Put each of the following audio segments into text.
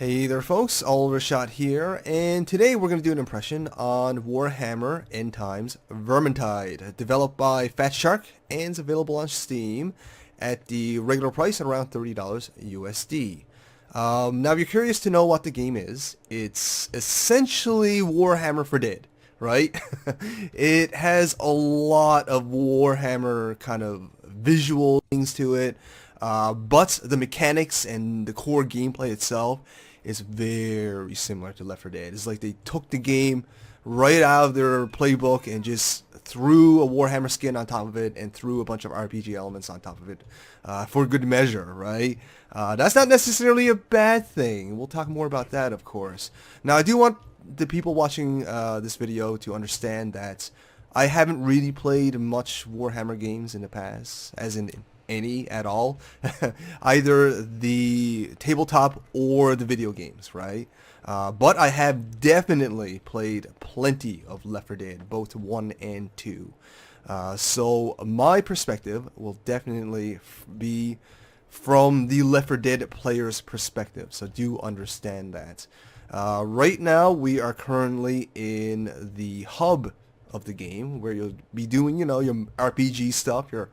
Hey there folks, Oliver Shot here, and today we're going to do an impression on Warhammer End Times Vermintide, developed by Fat Shark and is available on Steam at the regular price at around $30 USD. Now if you're curious to know what the game is, it's essentially Warhammer for Dead, right? It has a lot of Warhammer kind of visual things to it, but the mechanics and the core gameplay itself is very similar to Left 4 Dead. It's like they took the game right out of their playbook and just threw a Warhammer skin on top of it and threw a bunch of RPG elements on top of it for good measure, right? That's not necessarily a bad thing. We'll talk more about that, of course. Now, I do want the people watching this video to understand that I haven't really played much Warhammer games in the past, as in any at all, either the tabletop or the video games, right? But I have definitely played plenty of Left 4 Dead, both 1 and 2. So my perspective will definitely be from the Left 4 Dead player's perspective, so do understand that. Right now we are currently in the hub of the game, where you'll be doing, your RPG stuff, your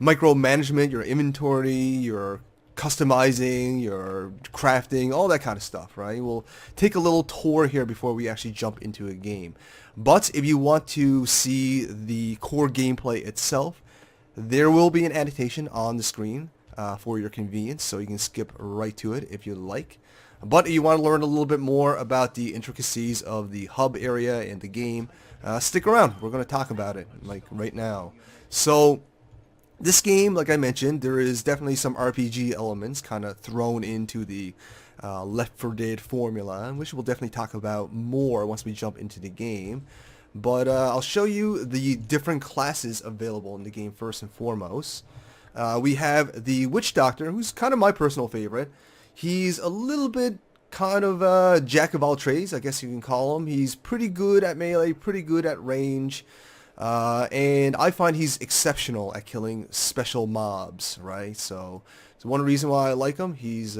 micromanagement, your inventory, your customizing, your crafting, all that kind of stuff, right? We'll take a little tour here before we actually jump into a game. But if you want to see the core gameplay itself, there will be an annotation on the screen for your convenience, so you can skip right to it if you like. But if you want to learn a little bit more about the intricacies of the hub area and the game, stick around. We're going to talk about it, like, right now. So this game, like I mentioned, there is definitely some RPG elements kind of thrown into the Left 4 Dead formula, which we'll definitely talk about more once we jump into the game. But I'll show you the different classes available in the game first and foremost. We have the Witch Doctor, who's kind of my personal favorite. He's a little bit kind of a jack of all trades, I guess you can call him. He's pretty good at melee, pretty good at range. And I find he's exceptional at killing special mobs, right? So it's one reason why I like him. He's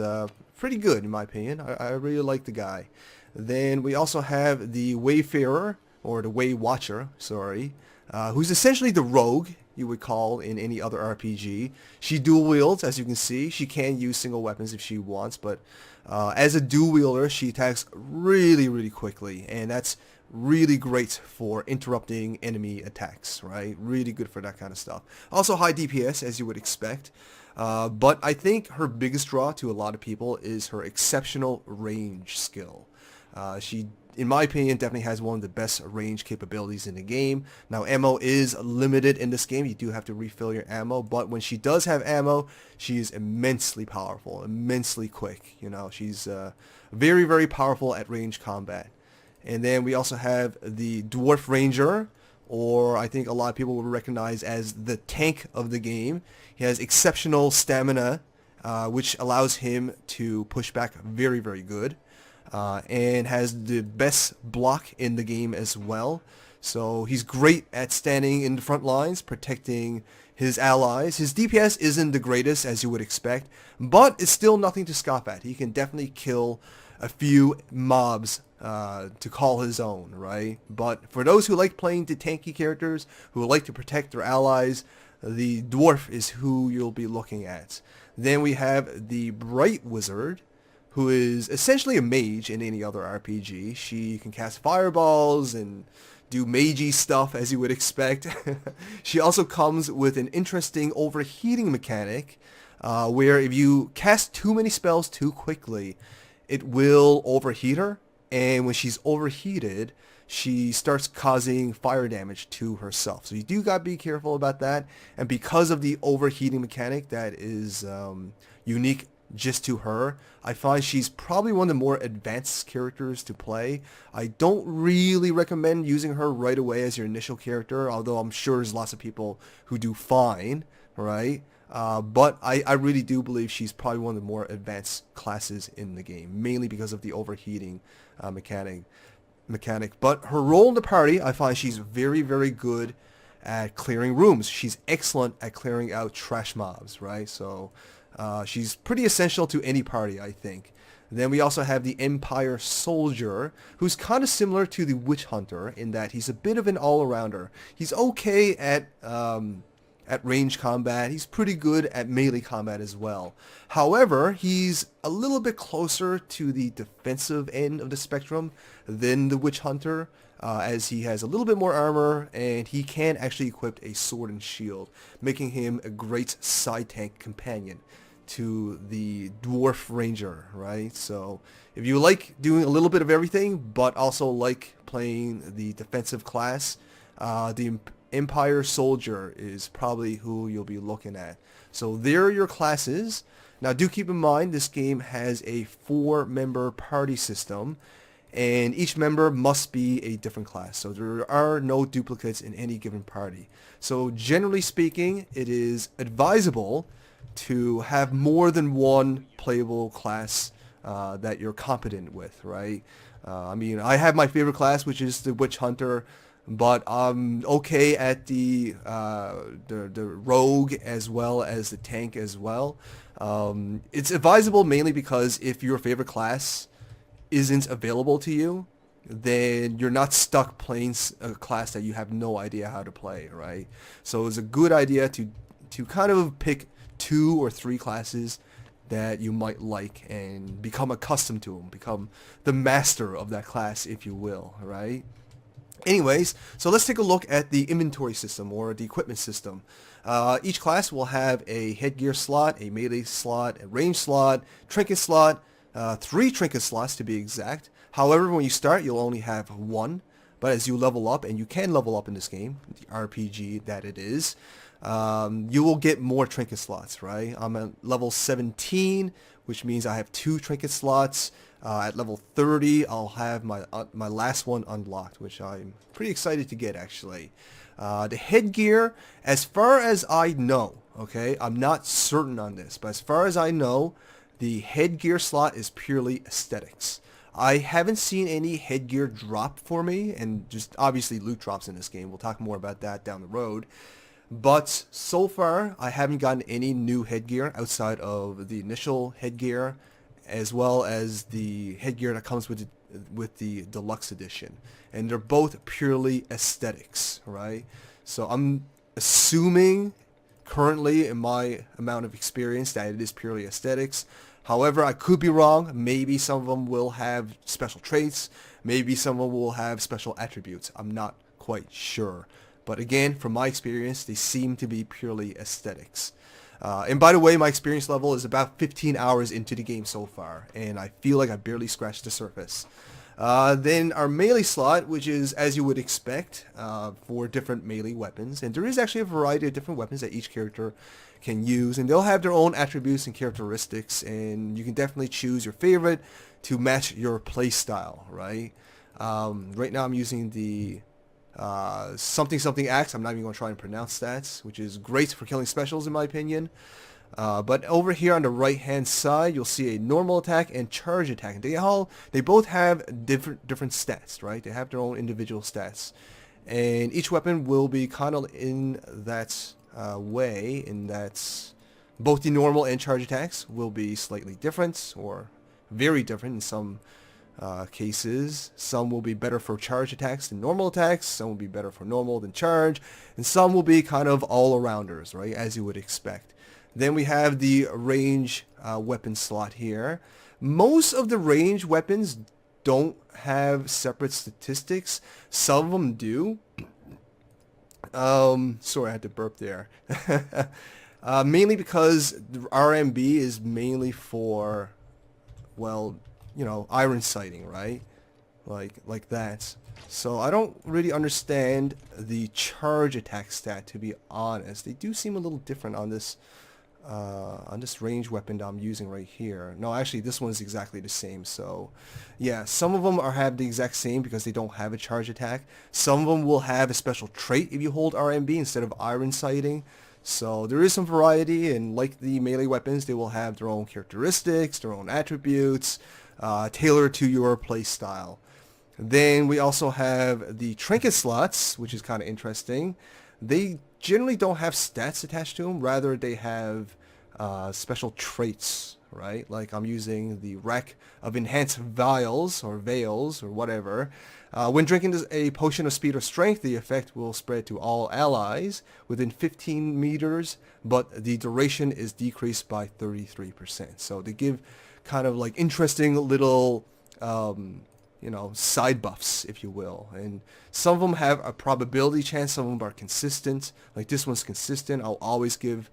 pretty good, in my opinion. I really like the guy. Then we also have the Wayfarer, or the Way Watcher, sorry, who's essentially the rogue, you would call in any other RPG. She dual wields, as you can see. She can use single weapons if she wants, but as a dual wielder, she attacks really, really quickly, and that's really great for interrupting enemy attacks, right? Really good for that kind of stuff. Also high DPS, as you would expect. But I think her biggest draw to a lot of people is her exceptional range skill. She, in my opinion, definitely has one of the best range capabilities in the game. Now, ammo is limited in this game. You do have to refill your ammo, but when she does have ammo, she is immensely powerful, immensely quick. She's very, very powerful at range combat. And then we also have the Dwarf Ranger, or I think a lot of people will recognize as the tank of the game. He has exceptional stamina, which allows him to push back very, very good. And has the best block in the game as well. So he's great at standing in the front lines, protecting his allies. His DPS isn't the greatest, as you would expect, but it's still nothing to scoff at. He can definitely kill a few mobs to call his own, right? But for those who like playing the tanky characters, who like to protect their allies, the Dwarf is who you'll be looking at. Then we have the Bright Wizard, who is essentially a mage in any other RPG. She can cast fireballs and do magey stuff, as you would expect. She also comes with an interesting overheating mechanic, where if you cast too many spells too quickly, it will overheat her, and when she's overheated, she starts causing fire damage to herself. So you do gotta be careful about that, and because of the overheating mechanic that is unique just to her, I find she's probably one of the more advanced characters to play. I don't really recommend using her right away as your initial character, although I'm sure there's lots of people who do fine, right? But I really do believe she's probably one of the more advanced classes in the game, mainly because of the overheating mechanic. But her role in the party, I find she's very, very good at clearing rooms. She's excellent at clearing out trash mobs, right? So She's pretty essential to any party, I think. Then we also have the Empire Soldier, who's kind of similar to the Witch Hunter in that he's a bit of an all-arounder. He's okay at range combat. He's pretty good at melee combat as well. However, he's a little bit closer to the defensive end of the spectrum than the Witch Hunter, as he has a little bit more armor and he can actually equip a sword and shield, making him a great side tank companion to the Dwarf Ranger, right? So if you like doing a little bit of everything but also like playing the defensive class, the Empire Soldier is probably who you'll be looking at. So there are your classes. Now do keep in mind this game has a 4-member party system, and each member must be a different class. So there are no duplicates in any given party. So generally speaking, it is advisable to have more than one playable class that you're competent with, right? I mean, I have my favorite class, which is the Witch Hunter, but I'm okay at the rogue as well as the tank as well. It's advisable mainly because if your favorite class isn't available to you, then you're not stuck playing a class that you have no idea how to play, right? So it's a good idea to kind of pick 2 or 3 classes that you might like and become accustomed to them, become the master of that class, if you will, right? Anyways, so let's take a look at the inventory system or the equipment system. Each class will have a headgear slot, a melee slot, a range slot, trinket slot, 3 trinket slots to be exact. However, when you start, you'll only have 1. But as you level up, and you can level up in this game, the RPG that it is, you will get more trinket slots, right? I'm at level 17, which means I have 2 trinket slots. At level 30, I'll have my last one unlocked, which I'm pretty excited to get, actually. The headgear, as far as I know, okay, I'm not certain on this, but as far as I know, the headgear slot is purely aesthetics. I haven't seen any headgear drop for me, and just obviously loot drops in this game. We'll talk more about that down the road. But so far, I haven't gotten any new headgear outside of the initial headgear, as well as the headgear that comes with the deluxe edition. And they're both purely aesthetics, right? So I'm assuming currently in my amount of experience that it is purely aesthetics. However, I could be wrong. Maybe some of them will have special traits. Maybe some of them will have special attributes. I'm not quite sure. But again, from my experience, they seem to be purely aesthetics. And by the way, my experience level is about 15 hours into the game so far, and I feel like I barely scratched the surface. Then our melee slot, which is as you would expect for different melee weapons, and there is actually a variety of different weapons that each character can use, and they'll have their own attributes and characteristics, and you can definitely choose your favorite to match your play style, right? Right now I'm using the something axe. I'm not even going to try and pronounce that, which is great for killing specials in my opinion. But over here on the right hand side, you'll see a normal attack and charge attack. And they both have different stats, right? They have their own individual stats, and each weapon will be kind of in that way, in that both the normal and charge attacks will be slightly different, or very different in some cases. Some will be better for charge attacks than normal attacks, some will be better for normal than charge, and some will be kind of all-arounders, right, as you would expect. Then we have the range weapon slot here. Most of the range weapons don't have separate statistics. Some of them do. Sorry, I had to burp there. Mainly because the RMB is mainly for, well, you know, iron sighting, right? Like that. So I don't really understand the charge attack stat, to be honest. They do seem a little different on this range weapon that I'm using right here. No, actually this one is exactly the same. So yeah, some of them have the exact same because they don't have a charge attack. Some of them will have a special trait if you hold RMB instead of iron sighting. So there is some variety, and like the melee weapons, they will have their own characteristics, their own attributes, tailored to your play style. Then we also have the trinket slots, which is kind of interesting. They generally don't have stats attached to them. Rather, they have special traits, right? Like I'm using the rack of enhanced vials or veils or whatever. When drinking a potion of speed or strength, the effect will spread to all allies within 15 meters, but the duration is decreased by 33%. So they give kind of like interesting little side buffs, if you will. And some of them have a probability chance, some of them are consistent. Like this one's consistent. I'll always give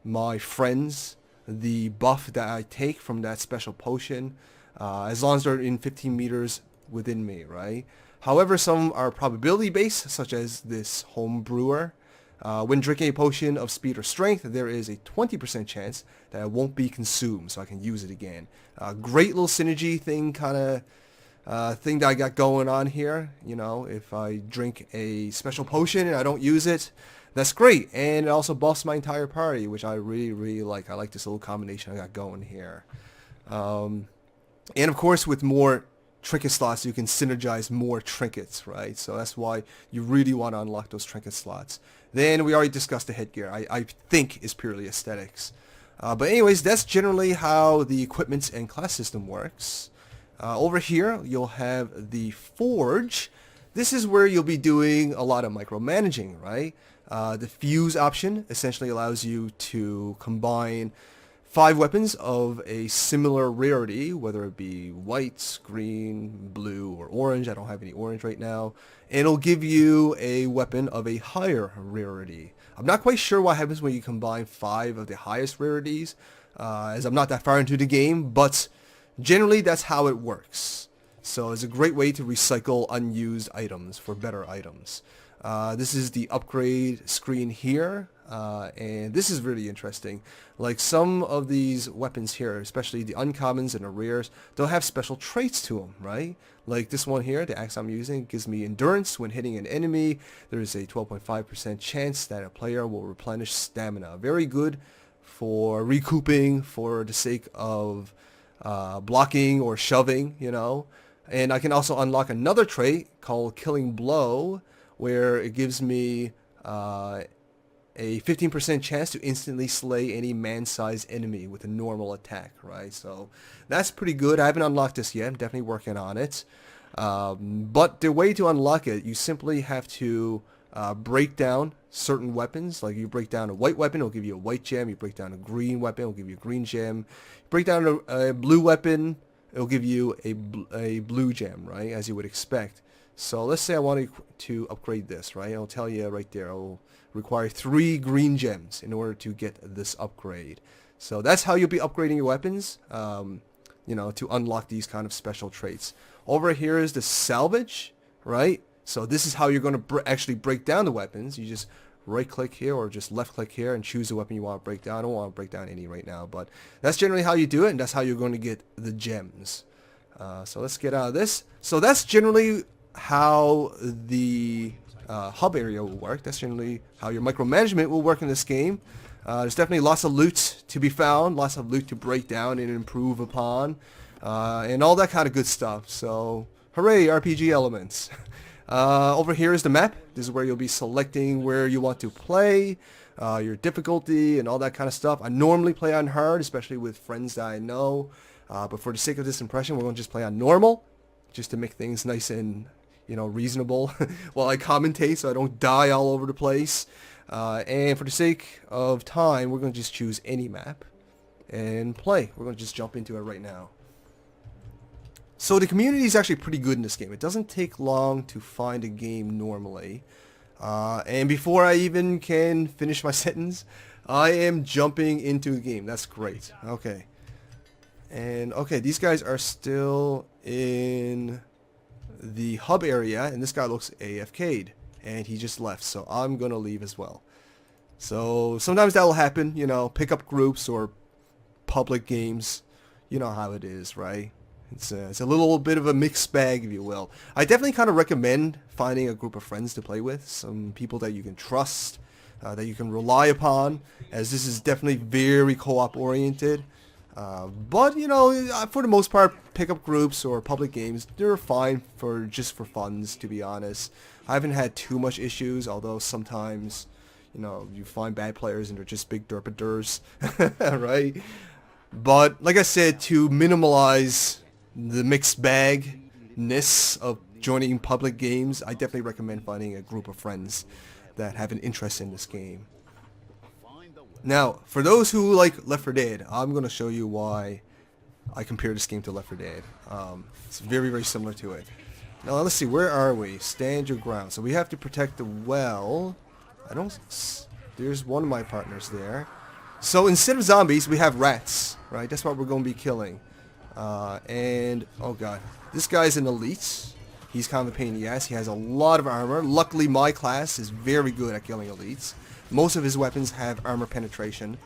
my friends the buff that I take from that special potion, as long as they're in 15 meters within me, right? However, some are probability based, such as this home brewer. When drinking a potion of speed or strength, there is a 20% chance that it won't be consumed, so I can use it again. Great little synergy thing, kind of thing that I got going on here. You know, if I drink a special potion and I don't use it, that's great. And it also buffs my entire party, which I really, really like. I like this little combination I got going here. And of course, with more trinket slots, you can synergize more trinkets, right? So that's why you really want to unlock those trinket slots. Then we already discussed the headgear. I think is purely aesthetics. But anyways, that's generally how the equipment and class system works. Over here, you'll have the forge. This is where you'll be doing a lot of micromanaging, right? The fuse option essentially allows you to combine 5 weapons of a similar rarity, whether it be white, green, blue, or orange. I don't have any orange right now. And it'll give you a weapon of a higher rarity. I'm not quite sure what happens when you combine 5 of the highest rarities, as I'm not that far into the game, but generally that's how it works. So it's a great way to recycle unused items for better items. This is the upgrade screen here, and this is really interesting. Like some of these weapons here, especially the uncommons and the rares, they'll have special traits to them, right? Like this one here, the axe I'm using, gives me endurance. When hitting an enemy, there is a 12.5% chance that a player will replenish stamina. Very good for recouping for the sake of blocking or shoving, you know. And I can also unlock another trait called Killing Blow, where it gives me a 15% chance to instantly slay any man-sized enemy with a normal attack, right? So that's pretty good. I haven't unlocked this yet. I'm definitely working on it. But the way to unlock it, you simply have to break down certain weapons. Like you break down a white weapon, it'll give you a white gem. You break down a green weapon, it'll give you a green gem. You break down a blue weapon, it'll give you a blue gem, right? As you would expect. So let's say I wanted to upgrade this, right? It'll tell you right there, it'll require 3 green gems in order to get this upgrade. So that's how you'll be upgrading your weapons, to unlock these kind of special traits. Over here is the salvage, right? So this is how you're going to actually break down the weapons. You just right click here or just left click here and choose the weapon you want to break down. I don't want to break down any right now, but that's generally how you do it, and that's how you're going to get the gems. So let's get out of this. So that's generally how the hub area will work. That's generally how your micromanagement will work in this game. There's definitely lots of loot to be found, lots of loot to break down and improve upon, and all that kind of good stuff. So hooray, RPG elements. Over here is the map. This is where you'll be selecting where you want to play, your difficulty and all that kind of stuff. I normally play on hard, especially with friends that I know, but for the sake of this impression, we're going to just play on normal, just to make things nice and reasonable while I commentate so I don't die all over the place. And for the sake of time, we're going to just choose any map and play. We're going to just jump into it right now. So the community is actually pretty good in this game. It doesn't take long to find a game normally. And before I even can finish my sentence, I am jumping into a game. That's great. Okay. And okay, these guys are still in the hub area, and this guy looks AFK'd, and he just left, so I'm gonna leave as well. So sometimes that will happen, pick up groups or public games. You know how it is, right? It's a little bit of a mixed bag, if you will. I definitely kind of recommend finding a group of friends to play with, some people that you can trust, that you can rely upon, as this is definitely very co-op oriented. But for the most part, pickup groups or public games, they're fine for funds, to be honest. I haven't had too much issues, although sometimes You know, you find bad players and they're just big derpaders, right? But like I said, to minimize the mixed bagness of joining public games, I definitely recommend finding a group of friends that have an interest in this game. Now, for those who like Left 4 Dead, I'm going to show you why I compare this game to Left 4 Dead. It's very, very similar to it. Now, let's see, where are we? Stand your ground. So we have to protect the well. There's one of my partners there. So instead of zombies, we have rats, right? That's what we're going to be killing. And, oh god, this guy's an elite. He's kind of a pain in the ass. He has a lot of armor. Luckily, my class is very good at killing elites. Most of his weapons have armor penetration.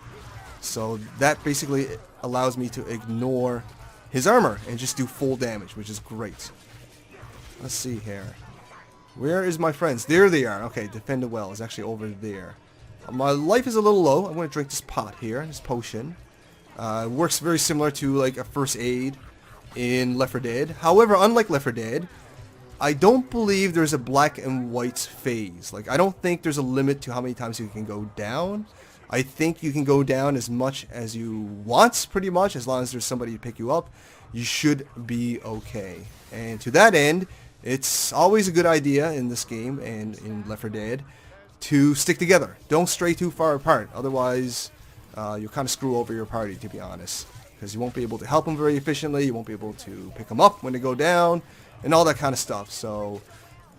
So that basically allows me to ignore his armor and just do full damage, which is great. Let's see here. Where is my friends? There they are. Okay, defend the well is actually over there. My life is a little low. I'm going to drink this pot here, this potion. It works very similar to like a first aid in Left 4 Dead. However, unlike Left 4 Dead, I don't believe there's a black and white phase. Like, I don't think there's a limit to how many times you can go down. I think you can go down as much as you want, pretty much, as long as there's somebody to pick you up. You should be okay. And to that end, it's always a good idea in this game and in Left 4 Dead to stick together. Don't stray too far apart. Otherwise, you'll kind of screw over your party, to be honest. Because you won't be able to help them very efficiently. You won't be able to pick them up when they go down. And all that kind of stuff. So,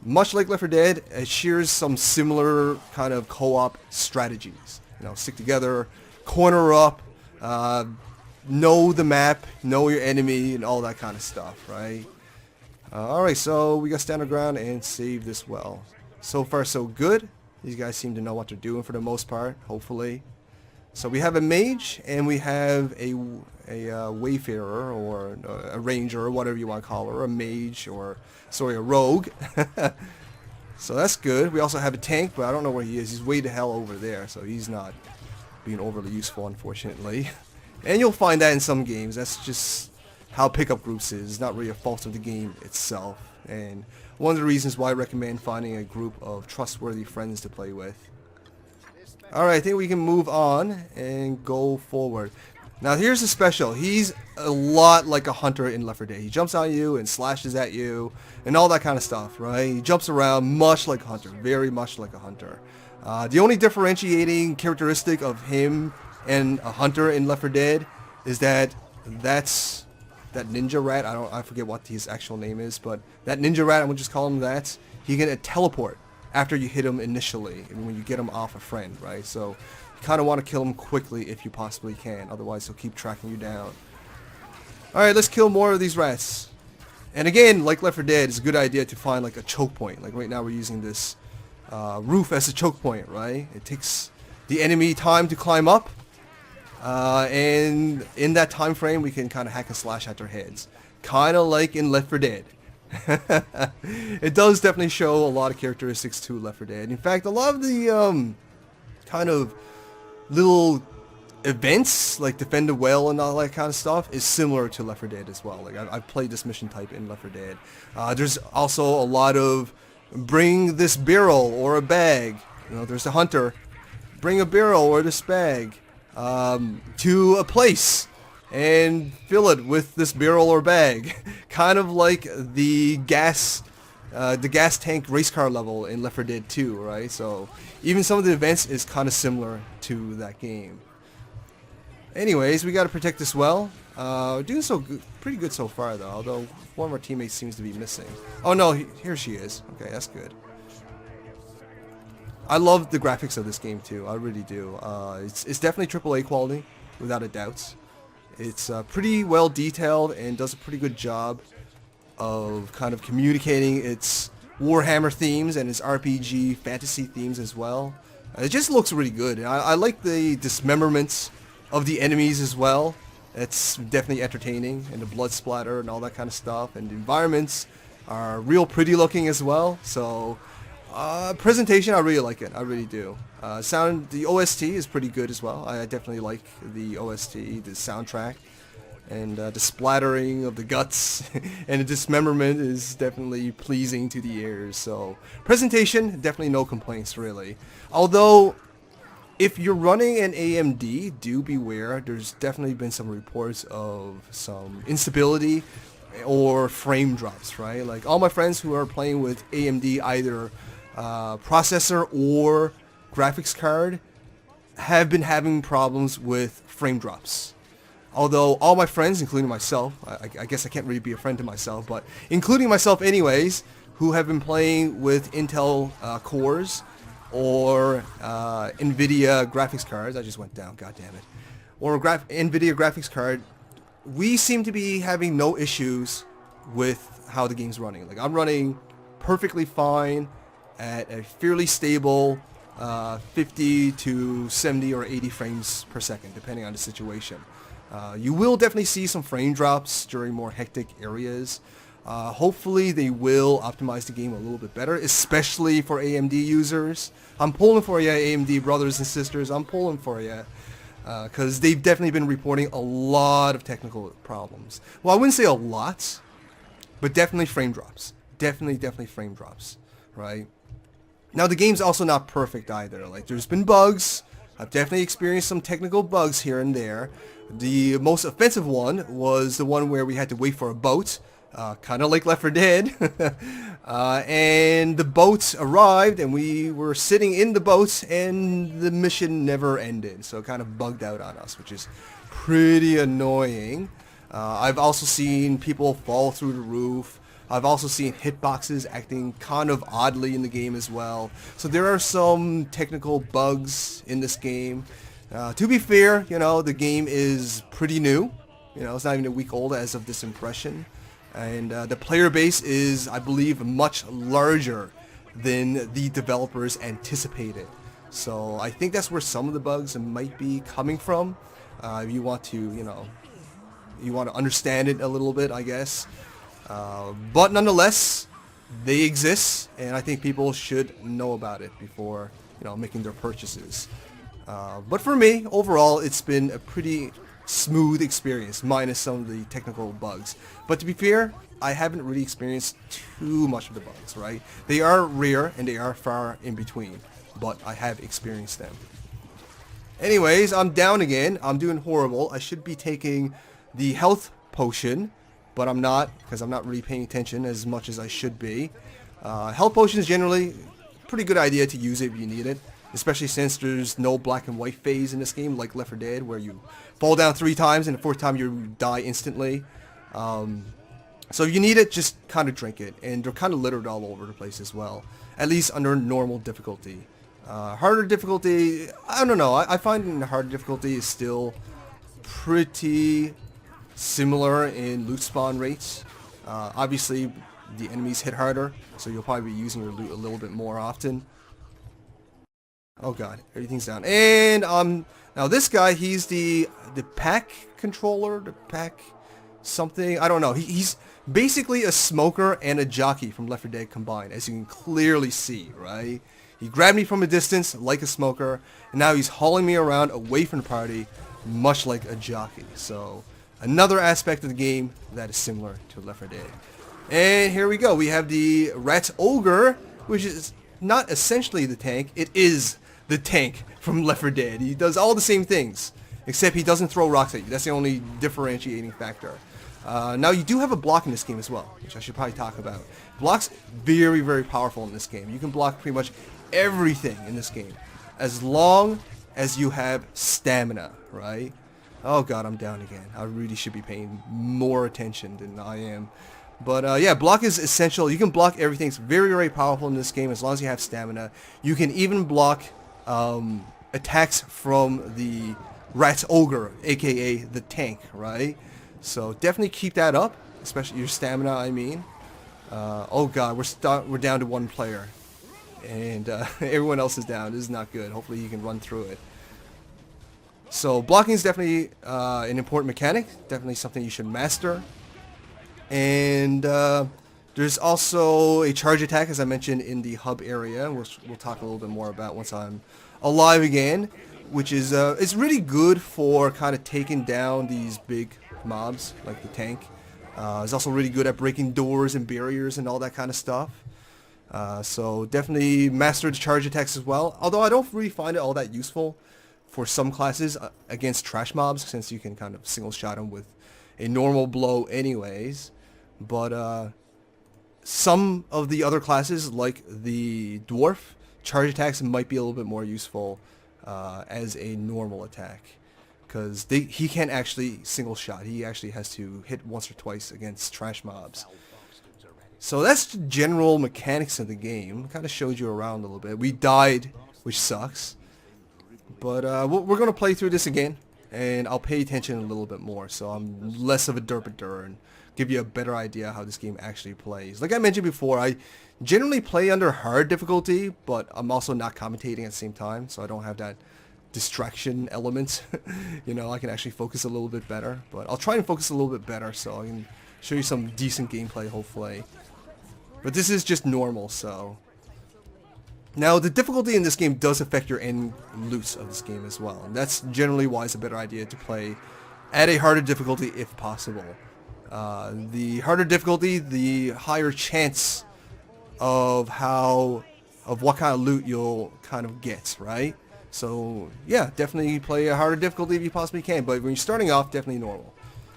much like Left 4 Dead, it shares some similar kind of co-op strategies. You know, stick together, corner up, know the map, know your enemy, and all that kind of stuff, right? Alright, so we got stand our ground and save this well. So far, so good. These guys seem to know what they're doing for the most part, hopefully. So we have a mage, and we have a wayfarer, or a ranger, or whatever you want to call her, a mage, or, sorry, a rogue. So that's good. We also have a tank, but I don't know where he is. He's way the hell over there, so he's not being overly useful, unfortunately. And you'll find that in some games. That's just how pickup groups is. It's not really a fault of the game itself. And one of the reasons why I recommend finding a group of trustworthy friends to play with. Alright, I think we can move on and go forward. Now here's the special. He's a lot like a hunter in Left 4 Dead. He jumps on you and slashes at you and all that kind of stuff, right? He jumps around much like a hunter, very much like a hunter. The only differentiating characteristic of him and a hunter in Left 4 Dead is that that ninja rat, I forget what his actual name is, but that ninja rat, I'm gonna just call him that, he can teleport after you hit him initially and when you get him off a friend, right? So you kind of want to kill him quickly if you possibly can, otherwise he'll keep tracking you down. Alright, let's kill more of these rats. And again, like Left 4 Dead, it's a good idea to find like a choke point. Like right now we're using this roof as a choke point, right? It takes the enemy time to climb up, and in that time frame we can kind of hack and slash at their heads. Kind of like in Left 4 Dead. It does definitely show a lot of characteristics to Left 4 Dead. In fact, a lot of the kind of little events, like defend the well and all that kind of stuff, is similar to Left 4 Dead as well. Like I've played this mission type in Left 4 Dead. There's also a lot of bring this barrel or a bag. You know, there's a hunter. Bring a barrel or this bag to a place and fill it with this barrel or bag. Kind of like the gas tank race car level in Left 4 Dead 2, right? So even some of the events is kind of similar to that game. Anyways, we got to protect this well. Doing pretty good so far though, although one of our teammates seems to be missing. Oh no, here she is. Okay, that's good. I love the graphics of this game too, I really do. It's definitely AAA quality, without a doubt. It's pretty well detailed and does a pretty good job of kind of communicating its Warhammer themes and its RPG fantasy themes as well. It just looks really good. I like the dismemberments of the enemies as well. It's definitely entertaining, and the blood splatter and all that kind of stuff. And the environments are real pretty looking as well. So presentation, I really like it. I really do. The OST is pretty good as well. I definitely like the OST, the soundtrack, and the splattering of the guts and the dismemberment is definitely pleasing to the ears. So presentation, definitely no complaints really. Although If you're running an AMD, do beware. There's definitely been some reports of some instability or frame drops, right? Like all my friends who are playing with AMD, either processor or graphics card, have been having problems with frame drops. Although all my friends, including myself, I guess I can't really be a friend to myself, but including myself anyways, who have been playing with Intel cores or NVIDIA graphics cards, I just went down, god damn it, or NVIDIA graphics card, we seem to be having no issues with how the game's running. Like I'm running perfectly fine at a fairly stable 50 to 70 or 80 frames per second, depending on the situation. You will definitely see some frame drops during more hectic areas. Hopefully they will optimize the game a little bit better, especially for AMD users. I'm pulling for you, AMD brothers and sisters. I'm pulling for you. Because they've definitely been reporting a lot of technical problems. Well, I wouldn't say a lot, but definitely frame drops. Definitely frame drops, right? Now, the game's also not perfect either. Like, there's been bugs. I've definitely experienced some technical bugs here and there. The most offensive one was the one where we had to wait for a boat, kind of like Left 4 Dead. And the boat arrived, and we were sitting in the boat, and the mission never ended. So it kind of bugged out on us, which is pretty annoying. I've also seen people fall through the roof. I've also seen hitboxes acting kind of oddly in the game as well. So there are some technical bugs in this game. To be fair, you know, the game is pretty new. You know, it's not even a week old as of this impression. And the player base is, I believe, much larger than the developers anticipated. So I think that's where some of the bugs might be coming from. If you want to, you know, you want to understand it a little bit, I guess. But nonetheless, they exist, and I think people should know about it before, you know, making their purchases. But for me, overall, it's been a pretty smooth experience, minus some of the technical bugs. But to be fair, I haven't really experienced too much of the bugs, right? They are rare, and they are far in between, but I have experienced them. Anyways, I'm down again. I'm doing horrible. I should be taking the health potion, but I'm not, because I'm not really paying attention as much as I should be. Health potions generally pretty good idea to use it if you need it, especially since there's no black and white phase in this game like Left 4 Dead, where you fall down 3 times and the 4th time you die instantly. So if you need it, just kind of drink it, and they're kind of littered all over the place as well, at least under normal difficulty. Harder difficulty, I don't know, I find the harder difficulty is still pretty similar in loot spawn rates. Obviously, the enemies hit harder, so you'll probably be using your loot a little bit more often. Oh god, everything's down. And now this guy, he's the pack controller, the pack something, I don't know. He's basically a smoker and a jockey from Left 4 Dead combined, as you can clearly see, right? He grabbed me from a distance like a smoker, and now he's hauling me around away from the party, much like a jockey. So another aspect of the game that is similar to Left 4 Dead. And here we go. We have the Rat Ogre, which is not essentially the tank. It is the tank from Left 4 Dead. He does all the same things, except he doesn't throw rocks at you. That's the only differentiating factor. Now, you do have a block in this game as well, which I should probably talk about. Block's very powerful in this game. You can block pretty much everything in this game, as long as you have stamina, right? Oh god, I'm down again. I really should be paying more attention than I am. But yeah, block is essential. You can block everything. It's very powerful in this game as long as you have stamina. You can even block attacks from the Rat Ogre, aka the tank, right? So definitely keep that up, especially your stamina, I mean. Oh god, we're down to 1 player. And everyone else is down. This is not good. Hopefully you can run through it. So blocking is definitely an important mechanic. Definitely something you should master. And there's also a charge attack, as I mentioned, in the hub area, which we'll talk a little bit more about once I'm alive again, which is it's really good for kind of taking down these big mobs like the tank. It's also really good at breaking doors and barriers and all that kind of stuff. So definitely master the charge attacks as well. Although I don't really find it all that useful for some classes against trash mobs, since you can kind of single shot them with a normal blow anyways. But some of the other classes, like the dwarf, charge attacks might be a little bit more useful as a normal attack, because he can't actually single shot. He actually has to hit once or twice against trash mobs. So that's the general mechanics of the game. Kind of showed you around a little bit. We died, which sucks. But we're going to play through this again, and I'll pay attention a little bit more, so I'm less of a derpader and give you a better idea how this game actually plays. Like I mentioned before, I generally play under hard difficulty, but I'm also not commentating at the same time, so I don't have that distraction element. You know, I can actually focus a little bit better, but I'll try and focus a little bit better so I can show you some decent gameplay, hopefully. But this is just normal, so... Now, the difficulty in this game does affect your end loot of this game as well. And that's generally why it's a better idea to play at a harder difficulty if possible. The harder difficulty, the higher chance of what kind of loot you'll kind of get, right? So, yeah, definitely play a harder difficulty if you possibly can. But when you're starting off, definitely normal.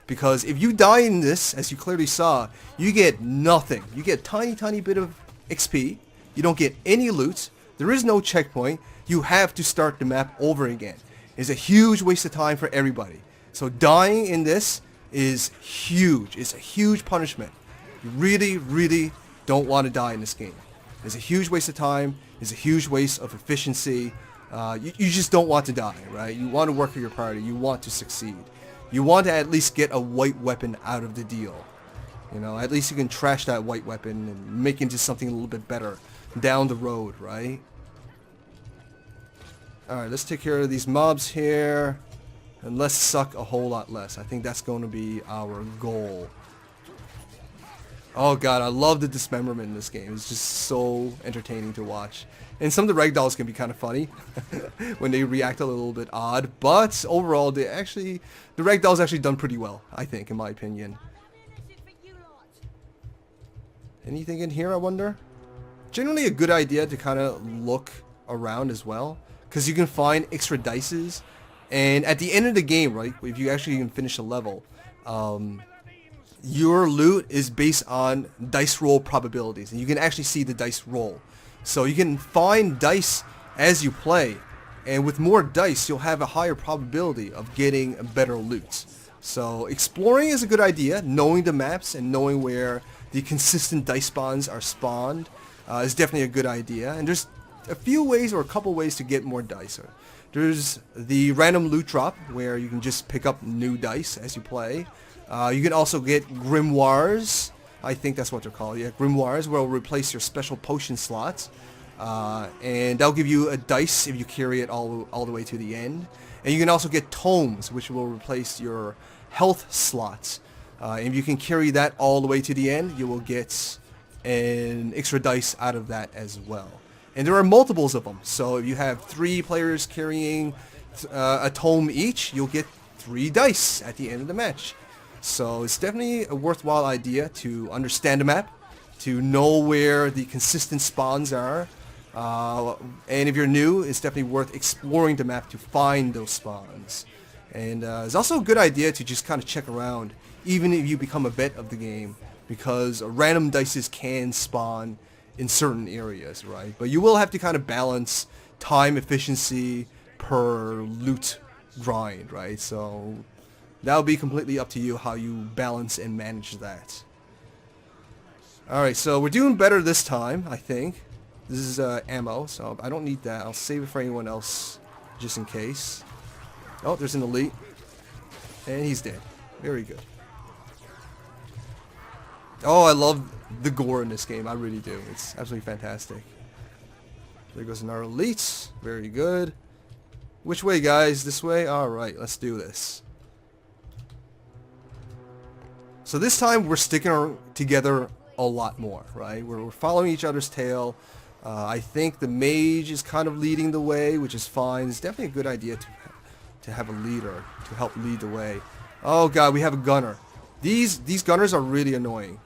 Because if you die in this, as you clearly saw, you get nothing. You get a tiny, tiny bit of XP. You don't get any loot. There is no checkpoint. You have to start the map over again. It's a huge waste of time for everybody. So dying in this is huge. It's a huge punishment. You really, really don't want to die in this game. It's a huge waste of time. It's a huge waste of efficiency. You just don't want to die, right? You want to work with your party. You want to succeed. You want to at least get a white weapon out of the deal. You know, at least you can trash that white weapon and make it into something a little bit better down the road, right? Alright, let's take care of these mobs here. And let's suck a whole lot less. I think that's going to be our goal. Oh god, I love the dismemberment in this game. It's just so entertaining to watch. And some of the ragdolls can be kind of funny when they react a little bit odd. But overall, the ragdoll's actually done pretty well, I think, in my opinion. Anything in here, I wonder? Generally a good idea to kind of look around as well, because you can find extra dices. And at the end of the game, right, if you actually can finish a level, your loot is based on dice roll probabilities, and you can actually see the dice roll. So you can find dice as you play, and with more dice you'll have a higher probability of getting better loot. So exploring is a good idea. Knowing the maps and knowing where the consistent dice spawns are spawned is definitely a good idea. And there's a few ways, or a couple ways, to get more dice. There's the random loot drop, where you can just pick up new dice as you play. You can also get grimoires. I think that's what they're called. Yeah, grimoires, where it'll replace your special potion slots. And that'll give you a dice if you carry it all the way to the end. And you can also get tomes, which will replace your health slots. And if you can carry that all the way to the end, you will get an extra dice out of that as well. And there are multiples of them. So if you have 3 players carrying a tome each, you'll get 3 dice at the end of the match. So it's definitely a worthwhile idea to understand the map, to know where the consistent spawns are. And if you're new, it's definitely worth exploring the map to find those spawns. And it's also a good idea to just kind of check around, even if you become a vet of the game, because random dices can spawn in certain areas, right? But you will have to kind of balance time efficiency per loot grind, right? So that'll be completely up to you how you balance and manage that. Alright, so we're doing better this time, I think. This is ammo, so I don't need that. I'll save it for anyone else, just in case. Oh, there's an elite. And he's dead. Very good. Oh, I love the gore in this game. I really do. It's absolutely fantastic. There goes another elite. Very good. Which way, guys? This way? Alright, let's do this. So this time we're sticking together a lot more, right? We're following each other's tail. I think the mage is kind of leading the way, which is fine. It's definitely a good idea to have a leader to help lead the way. Oh god, we have a gunner. These gunners are really annoying.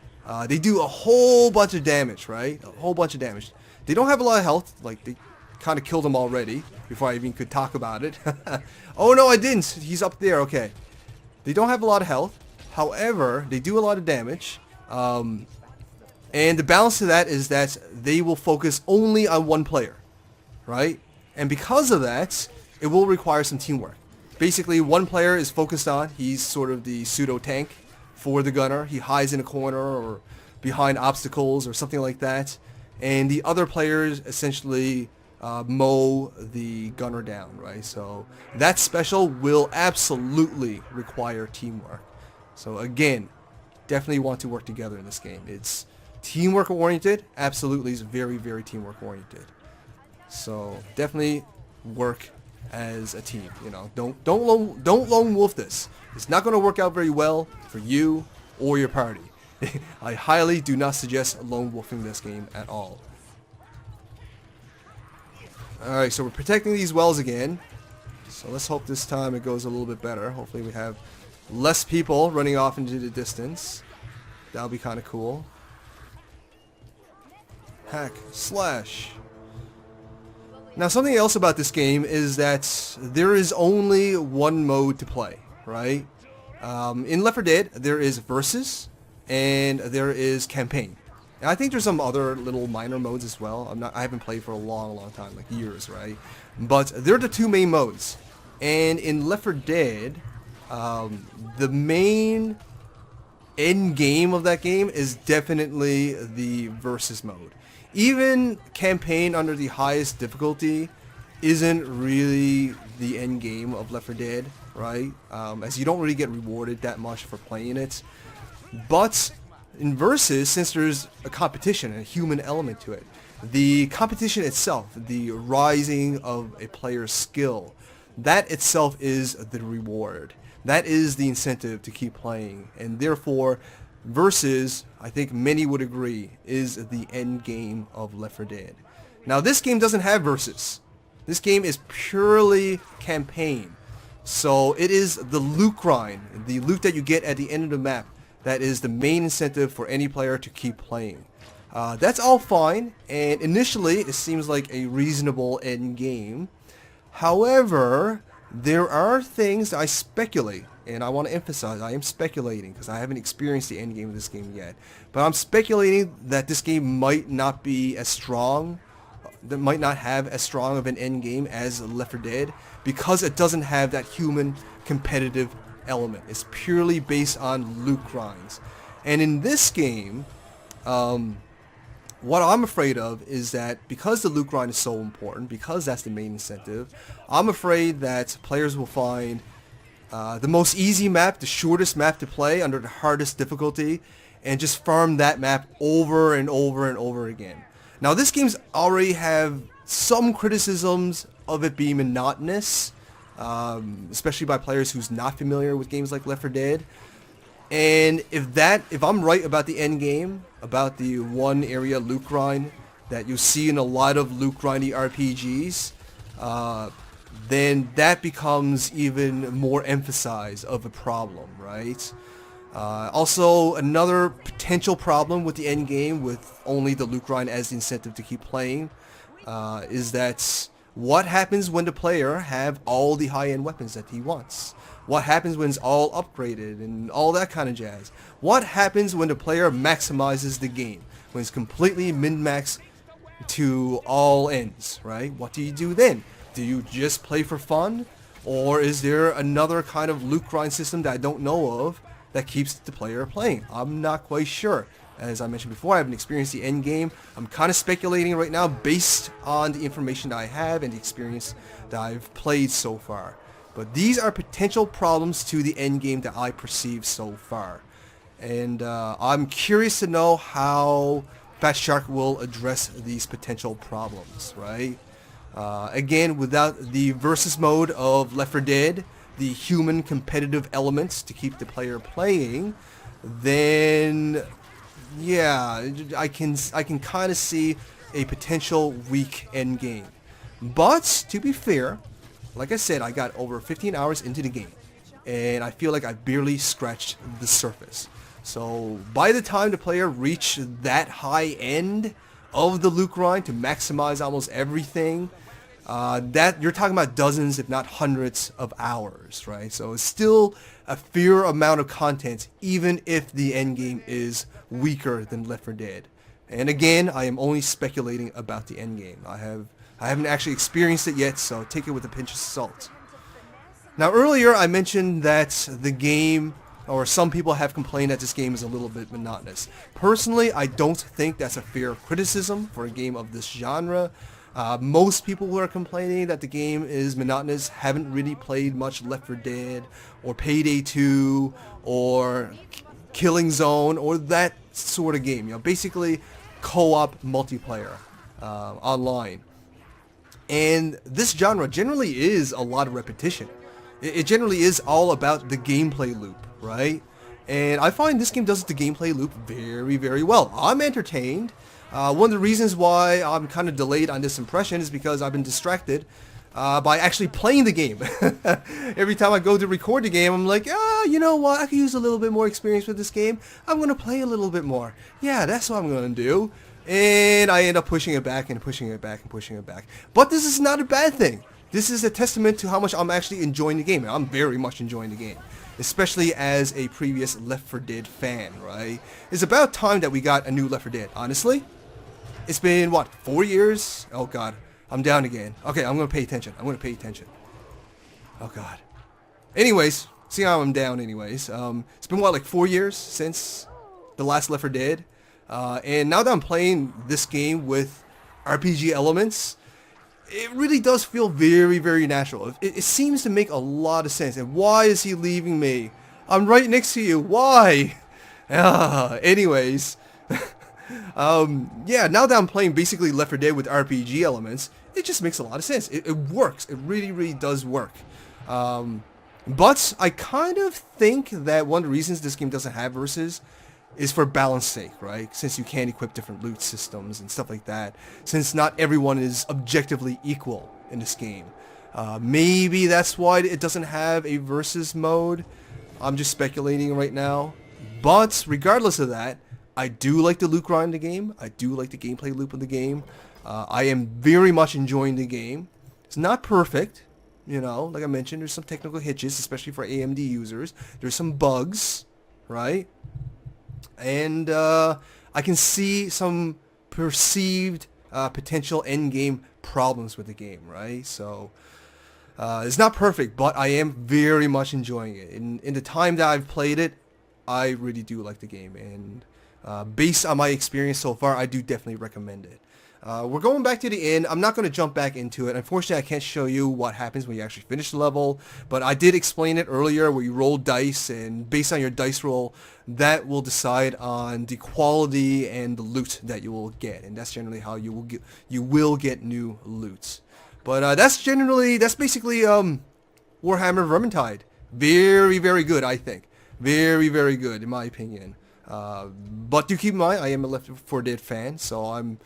They do a whole bunch of damage, right? A whole bunch of damage. They don't have a lot of health. Like, they kind of killed him already before I even could talk about it. Oh, no, I didn't. He's up there. Okay. They don't have a lot of health. However, they do a lot of damage. And the balance to that is that they will focus only on one player, right? And because of that, it will require some teamwork. Basically, one player is focused on. He's sort of the pseudo-tank for the gunner. He hides in a corner or behind obstacles or something like that. And the other players essentially mow the gunner down, right? So that special will absolutely require teamwork. So again, definitely want to work together in this game. It's teamwork oriented. Absolutely is very, very teamwork oriented. So definitely work as a team. You know, don't lone wolf this. It's not going to work out very well for you or your party. I highly do not suggest lone wolfing this game at all. Alright, so we're protecting these wells again. So let's hope this time it goes a little bit better. Hopefully we have less people running off into the distance. That'll be kind of cool. Hack, slash. Now something else about this game is that there is only one mode to play, right? In Left 4 Dead, there is Versus and there is Campaign. And I think there's some other little minor modes as well. I haven't played for a long time, like years, right? But they're the two main modes. And in Left 4 Dead, the main end game of that game is definitely the Versus mode. Even Campaign under the highest difficulty isn't really the end game of Left 4 Dead, right? As you don't really get rewarded that much for playing it. But in Versus, since there's a competition, a human element to it, the competition itself, the rising of a player's skill, that itself is the reward. That is the incentive to keep playing. And therefore, Versus, I think many would agree, is the end game of Left 4 Dead. Now this game doesn't have Versus. This game is purely campaign. So it is the loot grind, the loot that you get at the end of the map, that is the main incentive for any player to keep playing. That's all fine, and initially it seems like a reasonable end game. However, there are things I speculate, and I want to emphasize, I am speculating because I haven't experienced the end game of this game yet. But I'm speculating that this game might not be as strong, that might not have as strong of an end game as Left 4 Dead, because it doesn't have that human competitive element. It's purely based on loot grinds. And in this game, what I'm afraid of is that because the loot grind is so important, because that's the main incentive, I'm afraid that players will find the most easy map, the shortest map to play under the hardest difficulty, and just farm that map over and over and over again. Now this game's already have some criticisms of it being monotonous, especially by players who's not familiar with games like Left 4 Dead. And if I'm right about the end game, about the one area loot grind that you see in a lot of loot grindy RPGs, then that becomes even more emphasized of a problem, right? Also, another potential problem with the end game, with only the loot grind as the incentive to keep playing, is that what happens when the player have all the high-end weapons that he wants? What happens when it's all upgraded and all that kind of jazz? What happens when the player maximizes the game? When it's completely min-max to all ends, right? What do you do then? Do you just play for fun? Or is there another kind of loot grind system that I don't know of that keeps the player playing? I'm not quite sure. As I mentioned before, I haven't experienced the end game. I'm kind of speculating right now based on the information that I have and the experience that I've played so far. But these are potential problems to the end game that I perceive so far. And I'm curious to know how Fat Shark will address these potential problems, right? Again, without the versus mode of Left 4 Dead, the human competitive elements to keep the player playing, then yeah, I can kind of see a potential weak end game. But to be fair, like I said, I got over 15 hours into the game, and I feel like I barely scratched the surface. So by the time the player reach that high end of the loot grind to maximize almost everything, that you're talking about dozens, if not hundreds of hours, right? So it's still a fair amount of content, even if the end game is weaker than Left 4 Dead. And again, I am only speculating about the end game. I haven't actually experienced it yet, so take it with a pinch of salt. Now earlier I mentioned that the game, or some people have complained that this game is a little bit monotonous. Personally, I don't think that's a fair criticism for a game of this genre. Most people who are complaining that the game is monotonous haven't really played much Left 4 Dead, or Payday 2, or Killing Zone, or that sort of game. You know, basically co-op multiplayer online. And this genre generally is a lot of repetition. It generally is all about the gameplay loop, right? And I find this game does the gameplay loop very, very well. I'm entertained. One of the reasons why I'm kind of delayed on this impression is because I've been distracted by actually playing the game. Every time I go to record the game, I'm like, you know what? I could use a little bit more experience with this game. I'm going to play a little bit more. Yeah, that's what I'm going to do. And I end up pushing it back and pushing it back and pushing it back. But this is not a bad thing. This is a testament to how much I'm actually enjoying the game. And I'm very much enjoying the game, especially as a previous Left 4 Dead fan, right? It's about time that we got a new Left 4 Dead, honestly. It's been, what, 4 years? Oh, God. I'm down again. Okay, I'm going to pay attention. I'm going to pay attention. Oh, God. Anyways, see how I'm down anyways. It's been, what, like 4 years since the last Left 4 Dead? And now that I'm playing this game with RPG elements, it really does feel very, very natural. It seems to make a lot of sense. And why is he leaving me? I'm right next to you. Why? Anyways. Yeah, now that I'm playing basically Left 4 Dead with RPG elements, it just makes a lot of sense. It works. It really, really does work. But I kind of think that one of the reasons this game doesn't have versus is for balance sake, right? Since you can't equip different loot systems and stuff like that. Since not everyone is objectively equal in this game. Maybe that's why it doesn't have a versus mode. I'm just speculating right now. But regardless of that, I do like the loot grind in the game. I do like the gameplay loop of the game. I am very much enjoying the game. It's not perfect. You know, like I mentioned, there's some technical hitches, especially for AMD users. There's some bugs, right? And I can see some perceived potential endgame problems with the game, right? So it's not perfect, but I am very much enjoying it. In the time that I've played it, I really do like the game, and based on my experience so far, I do definitely recommend it. We're going back to the end. I'm not going to jump back into it. Unfortunately, I can't show you what happens when you actually finish the level, but I did explain it earlier where you roll dice, and based on your dice roll, that will decide on the quality and the loot that you will get, and that's generally how you will get new loot. But that's basically Warhammer Vermintide. Very, very good, I think. Very, very good, in my opinion. But do keep in mind, I am a Left 4 Dead fan, so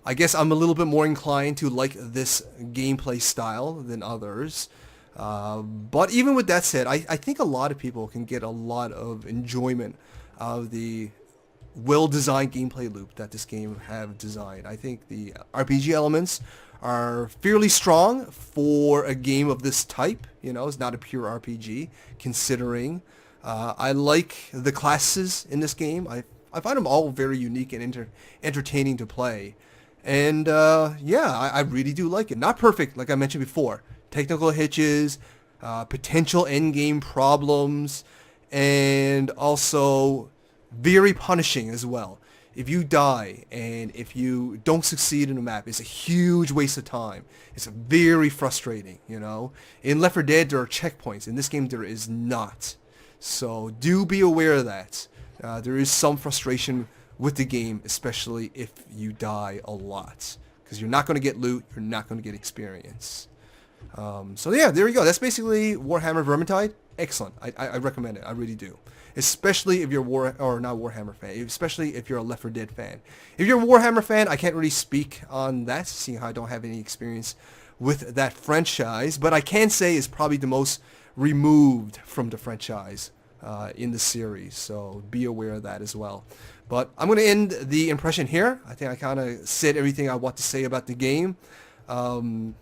I guess I'm a little bit more inclined to like this gameplay style than others. But even with that said, I think a lot of people can get a lot of enjoyment out of the well-designed gameplay loop that this game have designed. I think the RPG elements are fairly strong for a game of this type. You know, it's not a pure RPG, considering. I like the classes in this game. I find them all very unique and entertaining to play. And yeah, I really do like it. Not perfect, like I mentioned before. Technical hitches, potential endgame problems, and also very punishing as well. If you die and if you don't succeed in a map, it's a huge waste of time. It's very frustrating, you know. In Left 4 Dead, there are checkpoints. In this game, there is not. So do be aware of that. There is some frustration with the game, especially if you die a lot, because you're not going to get loot, you're not going to get experience. So yeah, there you go. That's basically Warhammer Vermintide. Excellent. I recommend it. I really do. Especially if you're not Warhammer fan. Especially if you're a Left 4 Dead fan. If you're a Warhammer fan, I can't really speak on that, seeing how I don't have any experience with that franchise. But I can say it's probably the most removed from the franchise in the series, so be aware of that as well. But I'm going to end the impression here. I think I kind of said everything I want to say about the game. And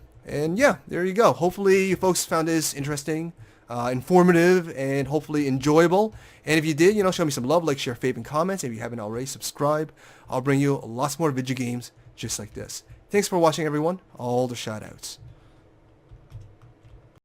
yeah, there you go. Hopefully you folks found this interesting, informative, and hopefully enjoyable. And if you did, show me some love, like, share, fave, and comments. If you haven't already, subscribe. I'll bring you lots more video games just like this. Thanks for watching, everyone. All the shout outs.